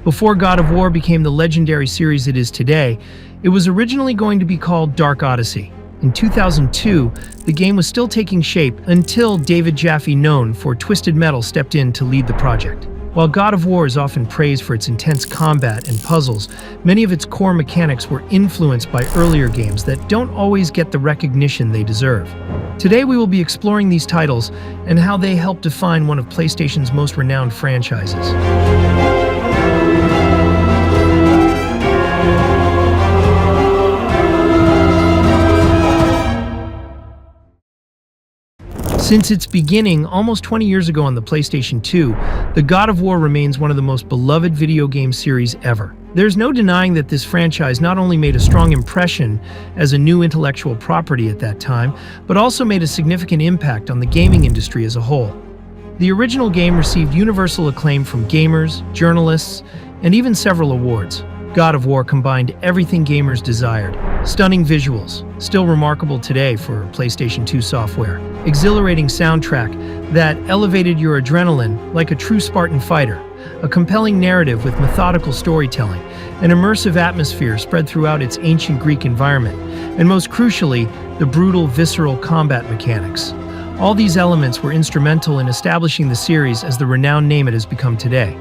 Before God of War became the legendary series it is today, it was originally going to be called Dark Odyssey. In 2002, the game was still taking shape until David Jaffe, known for Twisted Metal, stepped in to lead the project. While God of War is often praised for its intense combat and puzzles, many of its core mechanics were influenced by earlier games that don't always get the recognition they deserve. Today we will be exploring these titles and how they help define one of PlayStation's most renowned franchises. Since its beginning almost 20 years ago on the PlayStation 2, the God of War remains one of the most beloved video game series ever. There's no denying that this franchise not only made a strong impression as a new intellectual property at that time, but also made a significant impact on the gaming industry as a whole. The original game received universal acclaim from gamers, journalists, and even several awards. God of War combined everything gamers desired. Stunning visuals, still remarkable today for PlayStation 2 software. Exhilarating soundtrack that elevated your adrenaline like a true Spartan fighter. A compelling narrative with methodical storytelling. An immersive atmosphere spread throughout its ancient Greek environment. And most crucially, the brutal, visceral combat mechanics. All these elements were instrumental in establishing the series as the renowned name it has become today.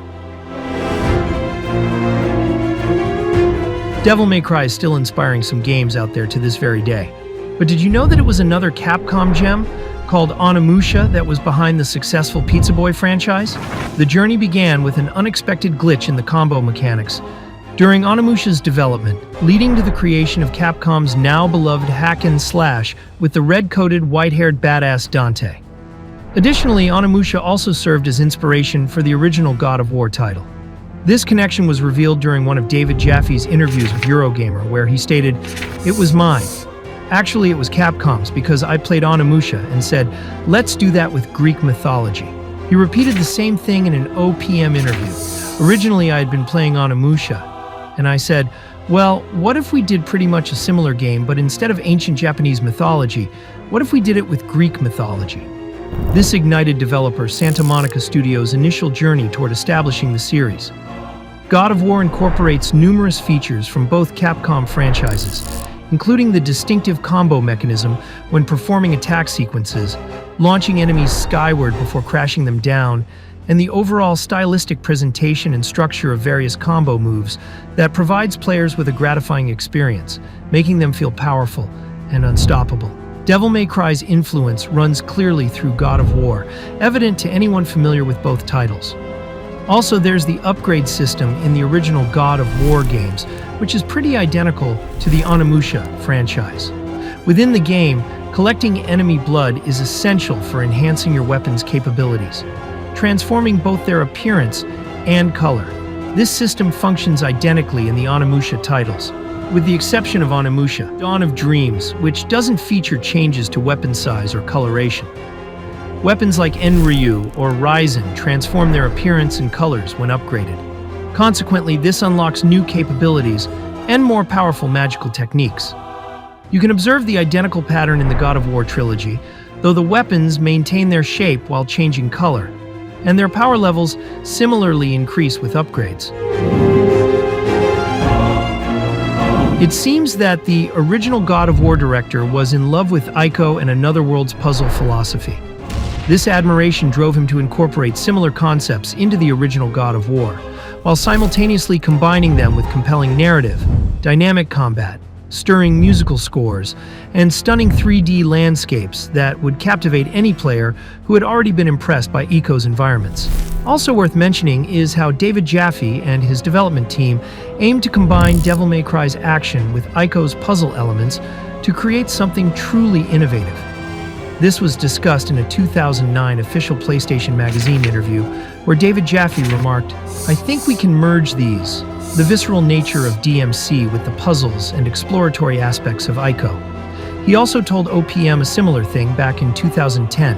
Devil May Cry is still inspiring some games out there to this very day. But did you know that it was another Capcom gem called Onimusha that was behind the successful Pizza Boy franchise? The journey began with an unexpected glitch in the combo mechanics during Onimusha's development, leading to the creation of Capcom's now beloved hack and slash with the red-coated, white-haired badass Dante. Additionally, Onimusha also served as inspiration for the original God of War title. This connection was revealed during one of David Jaffe's interviews with Eurogamer, where he stated, "It was mine. Actually, it was Capcom's because I played Onimusha and said, let's do that with Greek mythology." He repeated the same thing in an OPM interview. "Originally, I had been playing Onimusha, and I said, well, what if we did pretty much a similar game, but instead of ancient Japanese mythology, what if we did it with Greek mythology?" This ignited developer Santa Monica Studios' initial journey toward establishing the series. God of War incorporates numerous features from both Capcom franchises, including the distinctive combo mechanism when performing attack sequences, launching enemies skyward before crashing them down, and the overall stylistic presentation and structure of various combo moves that provides players with a gratifying experience, making them feel powerful and unstoppable. Devil May Cry's influence runs clearly through God of War, evident to anyone familiar with both titles. Also, there's the upgrade system in the original God of War games, which is pretty identical to the Onimusha franchise. Within the game, collecting enemy blood is essential for enhancing your weapon's capabilities, transforming both their appearance and color. This system functions identically in the Onimusha titles, with the exception of Onimusha Dawn of Dreams, which doesn't feature changes to weapon size or coloration. Weapons like Enryu or Ryzen transform their appearance and colors when upgraded. Consequently, this unlocks new capabilities and more powerful magical techniques. You can observe the identical pattern in the God of War trilogy, though the weapons maintain their shape while changing color, and their power levels similarly increase with upgrades. It seems that the original God of War director was in love with Ico and Another World's puzzle philosophy. This admiration drove him to incorporate similar concepts into the original God of War, while simultaneously combining them with compelling narrative, dynamic combat, stirring musical scores, and stunning 3D landscapes that would captivate any player who had already been impressed by Ico's environments. Also worth mentioning is how David Jaffe and his development team aimed to combine Devil May Cry's action with Ico's puzzle elements to create something truly innovative. This was discussed in a 2009 official PlayStation Magazine interview where David Jaffe remarked, "I think we can merge these, the visceral nature of DMC with the puzzles and exploratory aspects of Ico." He also told OPM a similar thing back in 2010.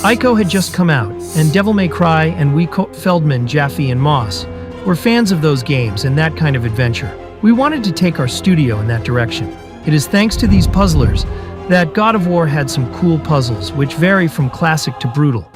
Ico had just come out, and Devil May Cry and Feldman, Jaffe, and Moss were fans of those games and that kind of adventure. We wanted to take our studio in that direction. It is thanks to these puzzlers that God of War had some cool puzzles, which vary from classic to brutal.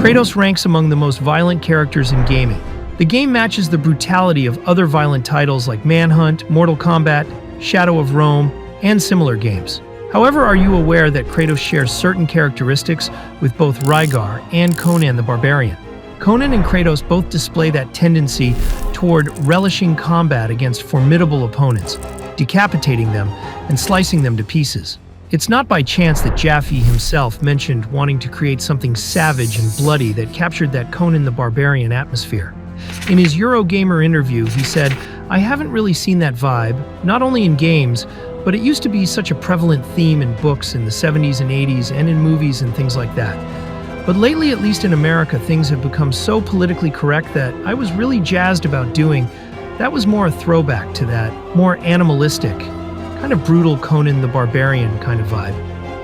Kratos ranks among the most violent characters in gaming. The game matches the brutality of other violent titles like Manhunt, Mortal Kombat, Shadow of Rome, and similar games. However, are you aware that Kratos shares certain characteristics with both Rygar and Conan the Barbarian? Conan and Kratos both display that tendency toward relishing combat against formidable opponents, decapitating them and slicing them to pieces. It's not by chance that Jaffe himself mentioned wanting to create something savage and bloody that captured that Conan the Barbarian atmosphere. In his Eurogamer interview, he said, "I haven't really seen that vibe, not only in games, but it used to be such a prevalent theme in books in the 70s and 80s and in movies and things like that. But lately, at least in America, things have become so politically correct that I was really jazzed about doing. That was more a throwback to that more animalistic, kind of brutal Conan the Barbarian kind of vibe."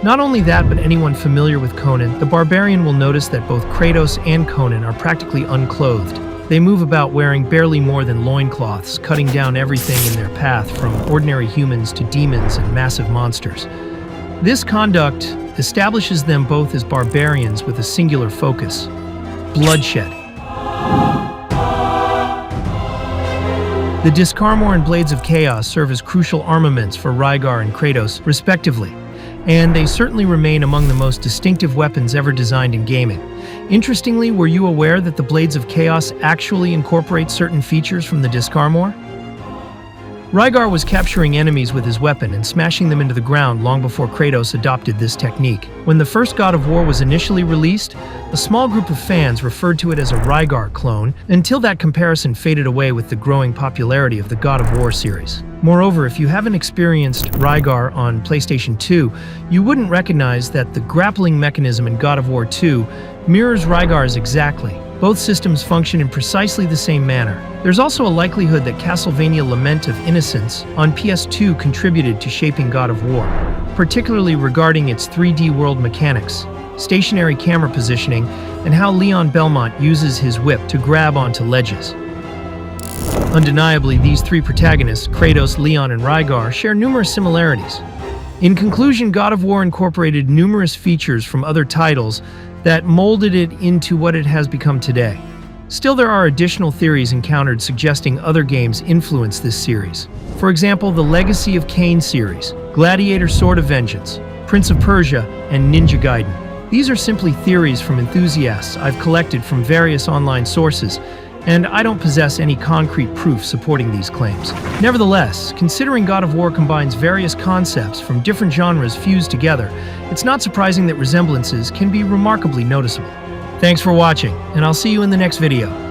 Not only that, but anyone familiar with Conan the Barbarian will notice that both Kratos and Conan are practically unclothed. They move about wearing barely more than loincloths, cutting down everything in their path, from ordinary humans to demons and massive monsters. This conduct establishes them both as barbarians with a singular focus: bloodshed. The Discarmor and Blades of Chaos serve as crucial armaments for Rygar and Kratos, respectively, and they certainly remain among the most distinctive weapons ever designed in gaming. Interestingly, were you aware that the Blades of Chaos actually incorporate certain features from the Discarmor? Rygar was capturing enemies with his weapon and smashing them into the ground long before Kratos adopted this technique. When the first God of War was initially released, a small group of fans referred to it as a Rygar clone, until that comparison faded away with the growing popularity of the God of War series. Moreover, if you haven't experienced Rygar on PlayStation 2, you wouldn't recognize that the grappling mechanism in God of War 2 mirrors Rygar's exactly. Both systems function in precisely the same manner. There's also a likelihood that Castlevania Lament of Innocence on PS2 contributed to shaping God of War, particularly regarding its 3D world mechanics, stationary camera positioning, and how Leon Belmont uses his whip to grab onto ledges. Undeniably, these three protagonists, Kratos, Leon, and Rygar, share numerous similarities. In conclusion, God of War incorporated numerous features from other titles that molded it into what it has become today. Still, there are additional theories encountered suggesting other games influenced this series. For example, the Legacy of Kain series, Gladiator Sword of Vengeance, Prince of Persia, and Ninja Gaiden. These are simply theories from enthusiasts I've collected from various online sources, and I don't possess any concrete proof supporting these claims. Nevertheless, considering God of War combines various concepts from different genres fused together, it's not surprising that resemblances can be remarkably noticeable. Thanks for watching, and I'll see you in the next video.